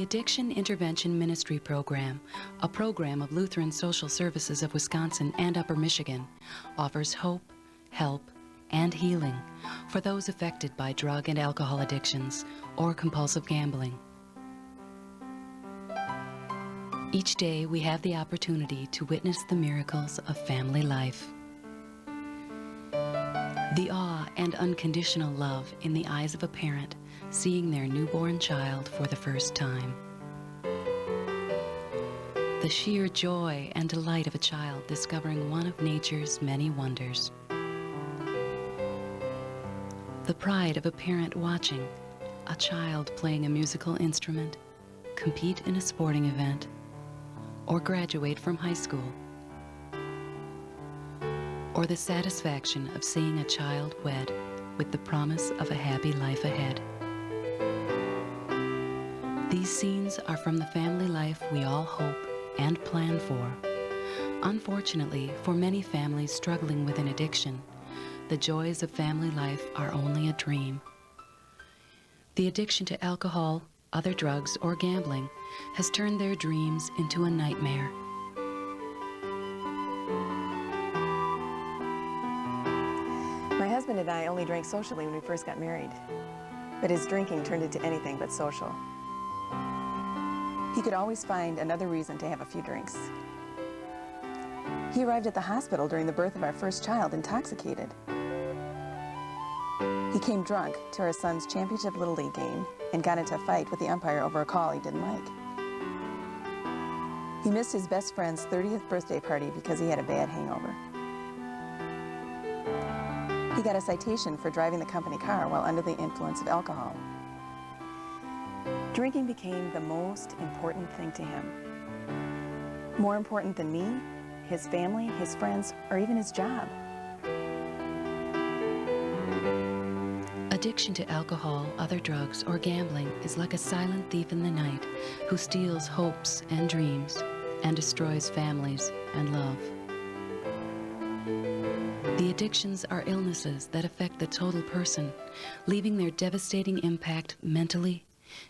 Addiction Intervention Ministry Program, a program of Lutheran Social Services of Wisconsin and Upper Michigan, offers hope, help, and healing for those affected by drug and alcohol addictions or compulsive gambling. Each day we have the opportunity to witness the miracles of family life. The awe and unconditional love in the eyes of a parent seeing their newborn child for the first time. The sheer joy and delight of a child discovering one of nature's many wonders. The pride of a parent watching a child playing a musical instrument, compete in a sporting event, or graduate from high school. Or the satisfaction of seeing a child wed with the promise of a happy life ahead. These scenes are from the family life we all hope and plan for. Unfortunately, for many families struggling with an addiction, the joys of family life are only a dream. The addiction to alcohol, other drugs, or gambling has turned their dreams into a nightmare. My husband and I only drank socially when we first got married, but his drinking turned into anything but social. He could always find another reason to have a few drinks. He arrived at the hospital during the birth of our first child intoxicated. He came drunk to our son's championship Little League game and got into a fight with the umpire over a call he didn't like. He missed his best friend's 30th birthday party because he had a bad hangover. He got a citation for driving the company car while under the influence of alcohol. Drinking became the most important thing to him. More important than me, his family, his friends, or even his job. Addiction to alcohol, other drugs, or gambling is like a silent thief in the night who steals hopes and dreams and destroys families and love. The addictions are illnesses that affect the total person, leaving their devastating impact mentally,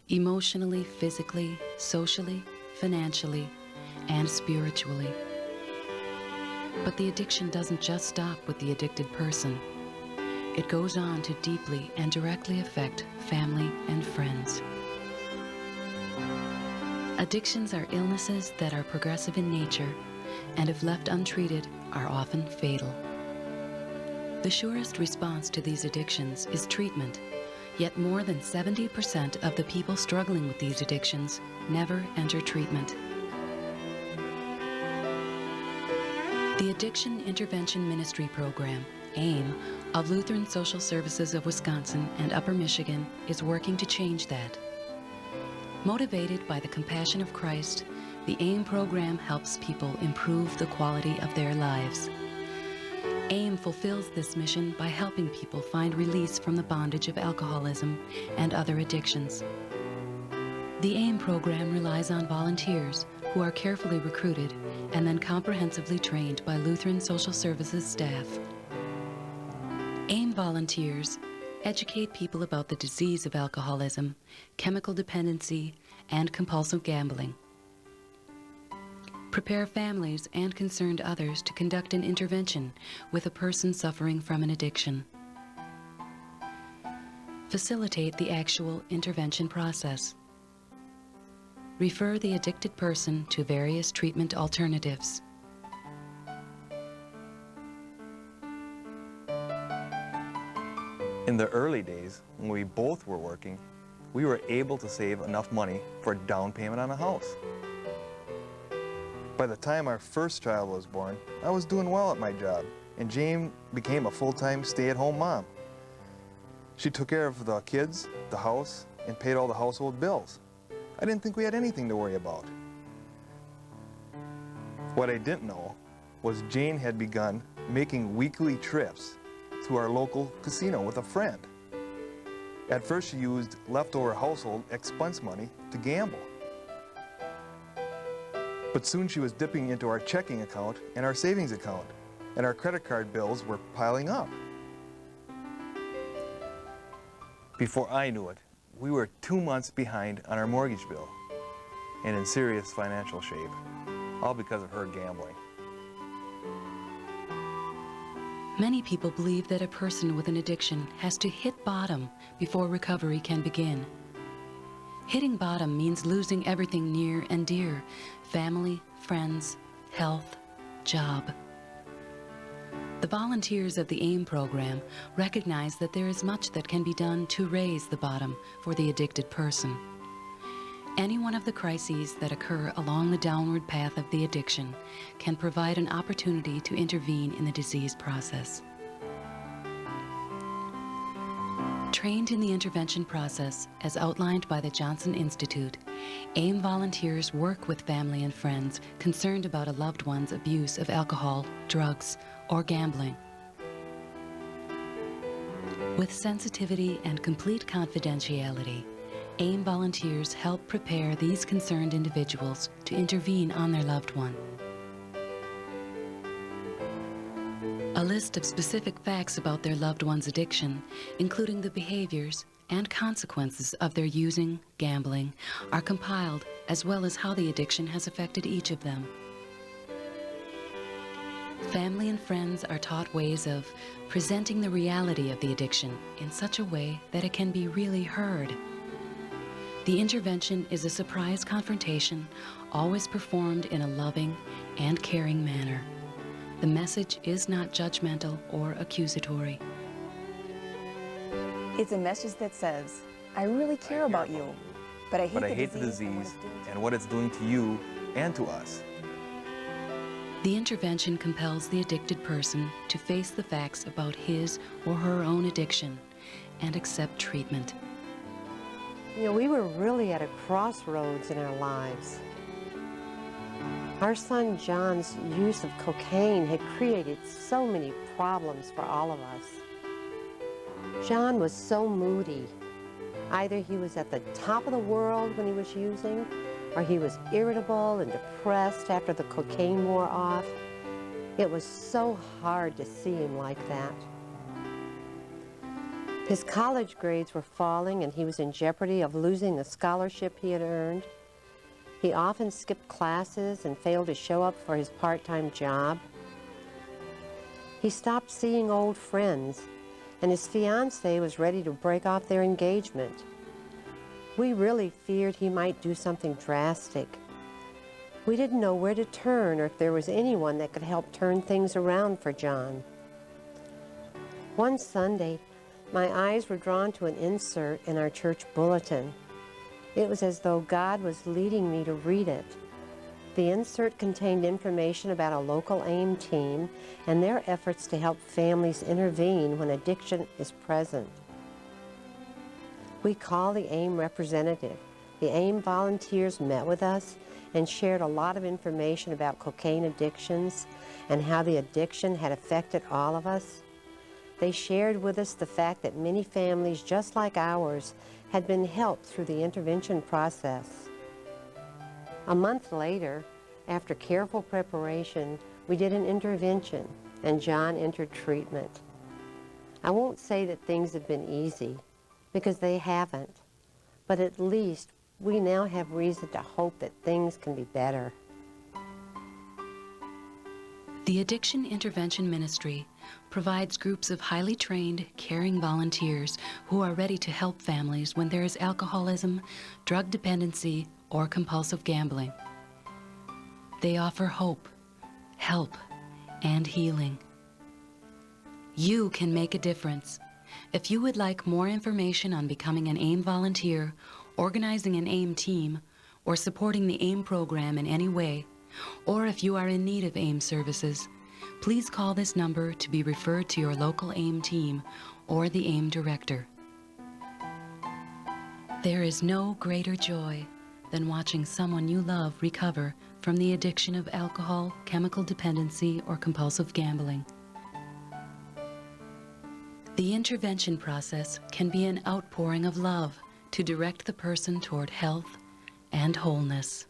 emotionally, physically, socially, financially, and spiritually. But the addiction doesn't just stop with the addicted person. It goes on to deeply and directly affect family and friends. Addictions are illnesses that are progressive in nature and if left untreated are often fatal. The surest response to these addictions is treatment, yet more than 70% of the people struggling with these addictions never enter treatment. The Addiction Intervention Ministry Program, AIM, of Lutheran Social Services of Wisconsin and Upper Michigan is working to change that. Motivated by the compassion of Christ, the AIM program helps people improve the quality of their lives. AIM fulfills this mission by helping people find release from the bondage of alcoholism and other addictions. The AIM program relies on volunteers who are carefully recruited and then comprehensively trained by Lutheran Social Services staff. AIM volunteers educate people about the disease of alcoholism, chemical dependency, and compulsive gambling. Prepare families and concerned others to conduct an intervention with a person suffering from an addiction. Facilitate the actual intervention process. Refer the addicted person to various treatment alternatives. In the early days, when we both were working, we were able to save enough money for a down payment on a house. By the time our first child was born, I was doing well at my job, and Jane became a full-time stay-at-home mom. She took care of the kids, the house, and paid all the household bills. I didn't think we had anything to worry about. What I didn't know was Jane had begun making weekly trips to our local casino with a friend. At first, she used leftover household expense money to gamble. But soon she was dipping into our checking account and our savings account, and our credit card bills were piling up. Before I knew it, we were 2 months behind on our mortgage bill. and in serious financial shape, all because of her gambling. Many people believe that a person with an addiction has to hit bottom before recovery can begin. Hitting bottom means losing everything near and dear: family, friends, health, job. The volunteers of the AIM program recognize that there is much that can be done to raise the bottom for the addicted person. Any one of the crises that occur along the downward path of the addiction can provide an opportunity to intervene in the disease process. Trained in the intervention process as outlined by the Johnson Institute, AIM volunteers work with family and friends concerned about a loved one's abuse of alcohol, drugs, or gambling. With sensitivity and complete confidentiality, AIM volunteers help prepare these concerned individuals to intervene on their loved one. A list of specific facts about their loved one's addiction, including the behaviors and consequences of their using, gambling, are compiled, as well as how the addiction has affected each of them. Family and friends are taught ways of presenting the reality of the addiction in such a way that it can be really heard. The intervention is a surprise confrontation, always performed in a loving and caring manner. The message is not judgmental or accusatory. It's a message that says, I really care about you, but I hate the disease and what it's doing to you and to us. The intervention compels the addicted person to face the facts about his or her own addiction and accept treatment. You know, we were really at a crossroads in our lives. Our son John's use of cocaine had created so many problems for all of us. John was so moody. Either he was at the top of the world when he was using, or he was irritable and depressed after the cocaine wore off. It was so hard to see him like that. His college grades were falling and he was in jeopardy of losing the scholarship he had earned. He often skipped classes and failed to show up for his part-time job. He stopped seeing old friends, and his fiancée was ready to break off their engagement. We really feared he might do something drastic. We didn't know where to turn or if there was anyone that could help turn things around for John. One Sunday, my eyes were drawn to an insert in our church bulletin. It was as though God was leading me to read it. The insert contained information about a local AIM team and their efforts to help families intervene when addiction is present. We called the AIM representative. The AIM volunteers met with us and shared a lot of information about cocaine addictions and how the addiction had affected all of us. They shared with us the fact that many families just like ours had been helped through the intervention process. A month later, after careful preparation, we did an intervention and John entered treatment. I won't say that things have been easy, because they haven't, but at least we now have reason to hope that things can be better. The Addiction Intervention Ministry provides groups of highly trained, caring volunteers who are ready to help families when there is alcoholism, drug dependency, or compulsive gambling. They offer hope, help, and healing. You can make a difference. If you would like more information on becoming an AIM volunteer, organizing an AIM team, or supporting the AIM program in any way, or if you are in need of AIM services, please call this number to be referred to your local AIM team or the AIM director. There is no greater joy than watching someone you love recover from the addiction of alcohol, chemical dependency, or compulsive gambling. The intervention process can be an outpouring of love to direct the person toward health and wholeness.